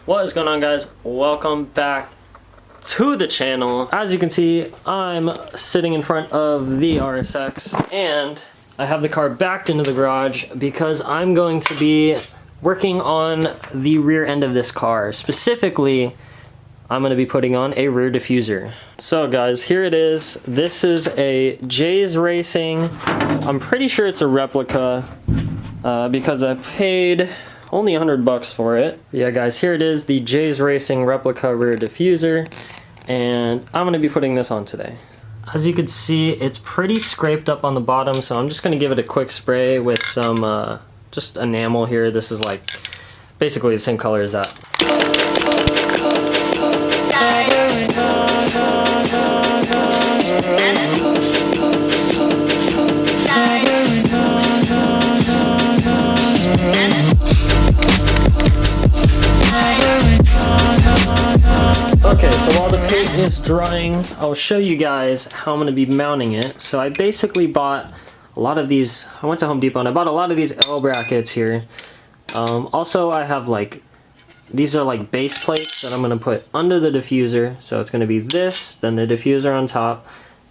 What is going on, guys? Welcome back to the channel. As you can see, I'm sitting in front of the RSX and I have the car backed into the garage because I'm going to be working on the rear end of this car. Specifically, I'm going to be putting on a rear diffuser. So guys, here it is. This is a J's Racing. I'm pretty sure it's a replica because I paid only $100 for it. Yeah guys, here it is, the J's Racing replica rear diffuser, and I'm going to be putting this on today. As you can see, it's pretty scraped up on the bottom, so I'm just going to give it a quick spray with some just enamel here. This is like basically the same color as that. Okay, so while the paint is drying, I'll show you guys how I'm going to be mounting it. So I basically bought a lot of these. I went to Home Depot and I bought a lot of these L brackets here. Also, I have like, these are like base plates that I'm going to put under the diffuser. So it's going to be this, then the diffuser on top,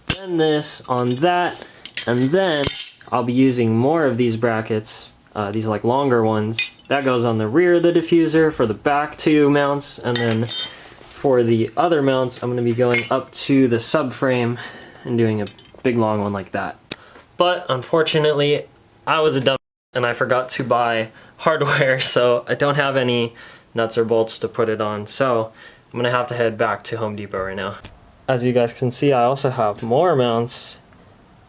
then this on that, and then I'll be using more of these brackets, these like longer ones. That goes on the rear of the diffuser for the back two mounts, and then for the other mounts, I'm going to be going up to the subframe and doing a big long one like that. But unfortunately, I was a dumb and I forgot to buy hardware, so I don't have any nuts or bolts to put it on. So I'm going to have to head back to Home Depot right now. As you guys can see, I also have more mounts.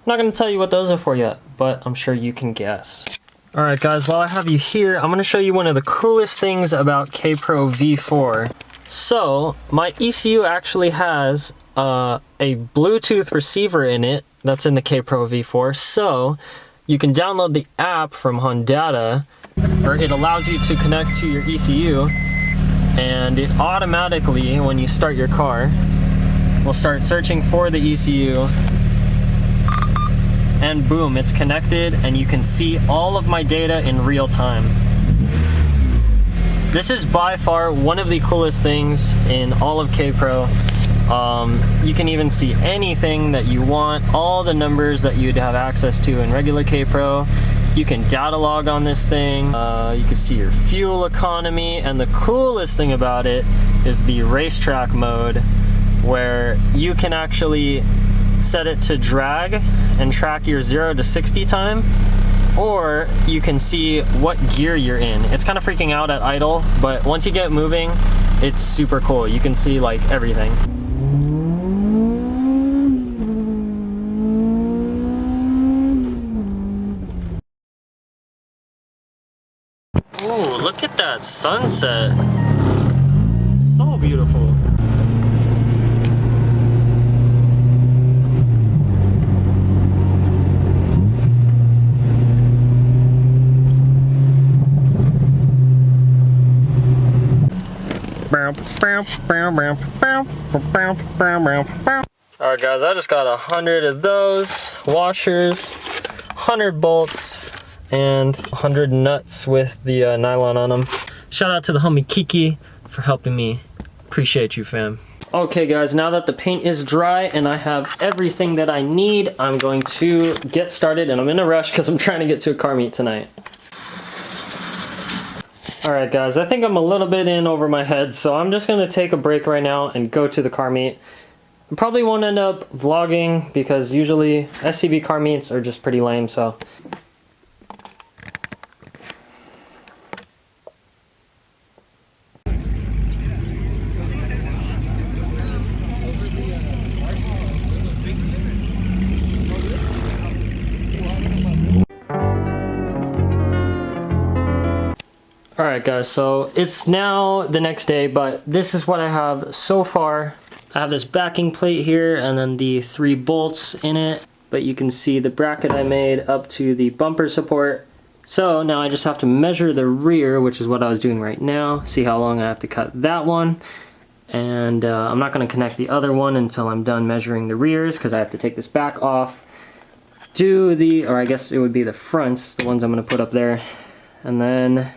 I'm not going to tell you what those are for yet, but I'm sure you can guess. Alright guys, while I have you here, I'm going to show you one of the coolest things about K-Pro V4. So, my ECU actually has a Bluetooth receiver in it that's in the K-Pro V4, so you can download the app from Hondata, or it allows you to connect to your ECU, and it automatically, when you start your car, will start searching for the ECU, and boom, it's connected, and you can see all of my data in real time. This is by far one of the coolest things in all of K-Pro. You can even see anything that you want, all the numbers that you'd have access to in regular K-Pro. You can data log on this thing. You can see your fuel economy, and the coolest thing about it is the racetrack mode, where you can actually set it to drag and track your 0 to 60 time. Or you can see what gear you're in. It's kind of freaking out at idle, but once you get moving, it's super cool. You can see like everything. Ooh, look at that sunset. So beautiful. Alright guys, I just got 100 of those washers, 100 bolts, and 100 nuts with the nylon on them. Shout out to the homie Kiki for helping me. Appreciate you, fam. Okay guys, now that the paint is dry and I have everything that I need, I'm going to get started, and I'm in a rush because I'm trying to get to a car meet tonight. Alright guys, I think I'm a little bit in over my head, so I'm just going to take a break right now and go to the car meet. I probably won't end up vlogging because usually SCB car meets are just pretty lame, so. Alright guys, so it's now the next day, but this is what I have so far. I have this backing plate here and then the 3 bolts in it, but you can see the bracket I made up to the bumper support. So now I just have to measure the rear, which is what I was doing right now, see how long I have to cut that one. And I'm not going to connect the other one until I'm done measuring the rears because I have to take this back off. Do the, or I guess it would be the fronts, the ones I'm going to put up there. And then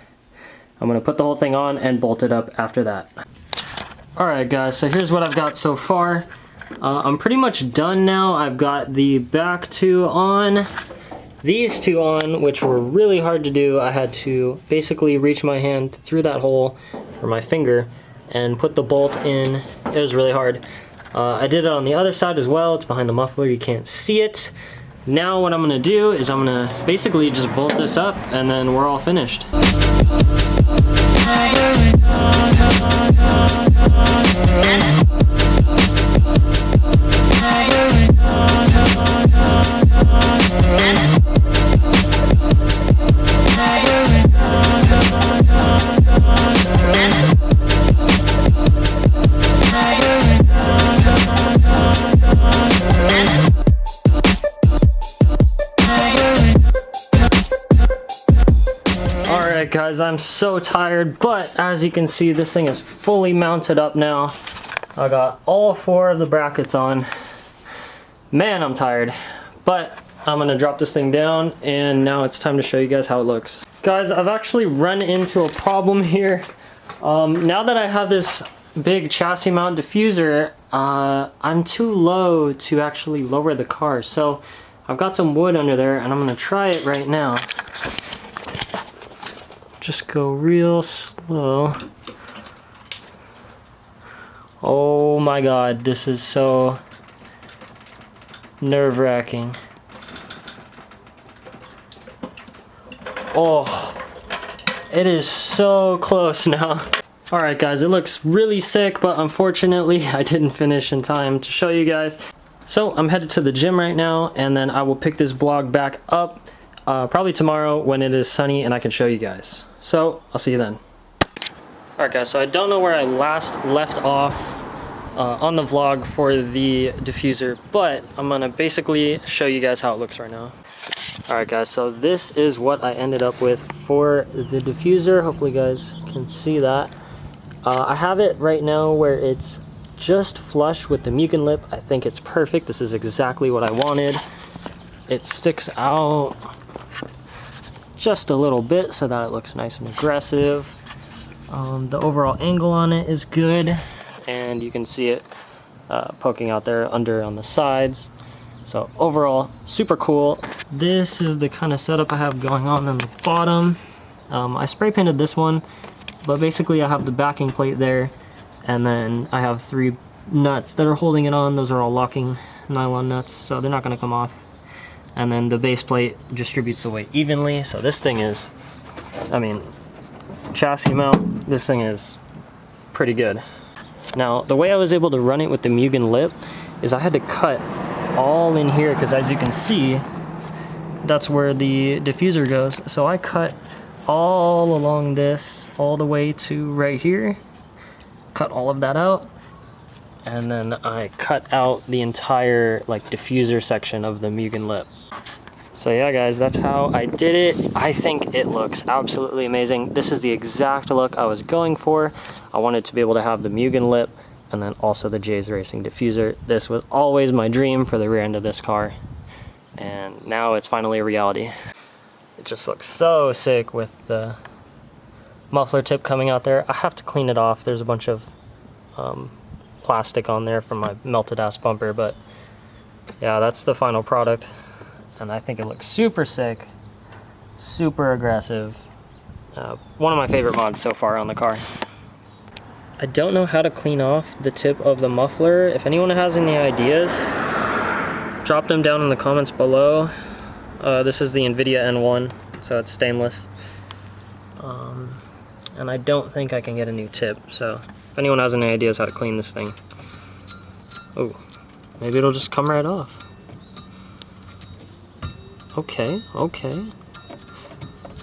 I'm gonna put the whole thing on and bolt it up after that. Alright guys, so here's what I've got so far. I'm pretty much done now. I've got the back two on, these two on, which were really hard to do. I had to basically reach my hand through that hole, or my finger, and put the bolt in. It was really hard. I did it on the other side as well. It's behind the muffler, you can't see it. Now what I'm gonna do is I'm gonna basically just bolt this up and then we're all finished. Alright guys, I'm so tired, but as you can see, this thing is fully mounted up now. I got all 4 of the brackets on. Man, I'm tired, but I'm gonna drop this thing down and now it's time to show you guys how it looks. Guys, I've actually run into a problem here. Now that I have this big chassis mount diffuser, I'm too low to actually lower the car. So I've got some wood under there and I'm gonna try it right now. Just go real slow. Oh my god, this is so nerve-wracking. Oh, it is so close now. Alright guys, it looks really sick, but unfortunately I didn't finish in time to show you guys. So I'm headed to the gym right now, and then I will pick this vlog back up probably tomorrow when it is sunny and I can show you guys. So I'll see you then. Alright guys, so I don't know where I last left off on the vlog for the diffuser, but I'm gonna basically show you guys how it looks right now. Alright guys, so this is what I ended up with for the diffuser. Hopefully you guys can see that. I have it right now where it's just flush with the Mugen lip. I think it's perfect. This is exactly what I wanted. It sticks out just a little bit so that it looks nice and aggressive. The overall angle on it is good, and you can see it poking out there under on the sides. So overall, super cool. This is the kind of setup I have going on the bottom. I spray painted this one, but basically I have the backing plate there, and then I have 3 nuts that are holding it on. Those are all locking nylon nuts, so they're not gonna come off. And then the base plate distributes the weight evenly. So this thing is, I mean, chassis mount, this thing is pretty good. Now, the way I was able to run it with the Mugen lip is I had to cut all in here, because as you can see, that's where the diffuser goes. So I cut all along this, all the way to right here, cut all of that out, and then I cut out the entire like diffuser section of the Mugen lip. So yeah guys, that's how I did it. I think it looks absolutely amazing. This is the exact look I was going for. I wanted to be able to have the Mugen lip and then also the J's Racing diffuser. This was always my dream for the rear end of this car, and now it's finally a reality. It just looks so sick with the muffler tip coming out there. I have to clean it off. There's a bunch of plastic on there from my melted ass bumper, but yeah, that's the final product. And I think it looks super sick, super aggressive. One of my favorite mods so far on the car. I don't know how to clean off the tip of the muffler. If anyone has any ideas, drop them down in the comments below. This is the NVIDIA N1, so it's stainless. And I don't think I can get a new tip, so if anyone has any ideas how to clean this thing. Oh, maybe it'll just come right off. Okay.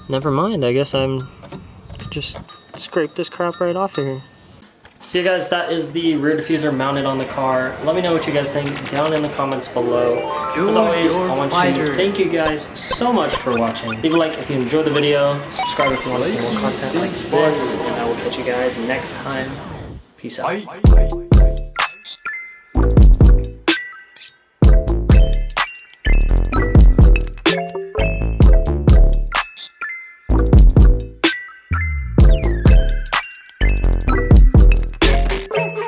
Never mind, I guess I'm just scrape this crap right off of here. So you guys, that is the rear diffuser mounted on the car. Let me know what you guys think down in the comments below. As always, I want to thank you guys so much for watching. Leave a like if you enjoyed the video. Subscribe if you want to see more content like this. And I will catch you guys next time. Peace out.